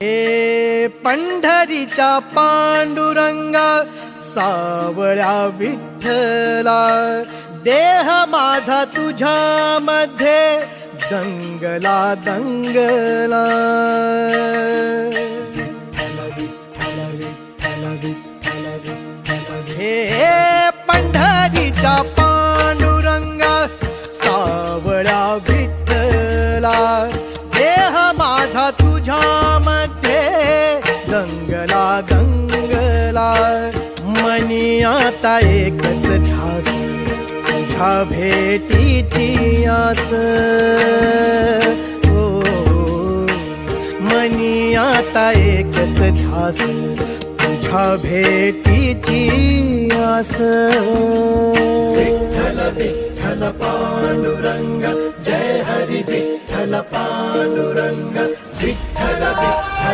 हे पंढरीचा पांडुरंगा, सावळ्या विठ्ठला, देह माझा तुझ्या मध्ये दंगला दंगला. हे पंढरीचा पांडुरंगा, सावळ्या विठ्ठला, देह माझा तुझ्या मध्ये दंगला दंगला. मनी आता एकच ध्यास, तुझ्या भेटीची आस. हो, मनी आता एकच ध्यास, तुझ्या भेटीची आस. विठ्ठल विठ्ठल पांडुरंग, जय हरी विठ्ठल पांडुरंग, विठ्ठल विठ्ठल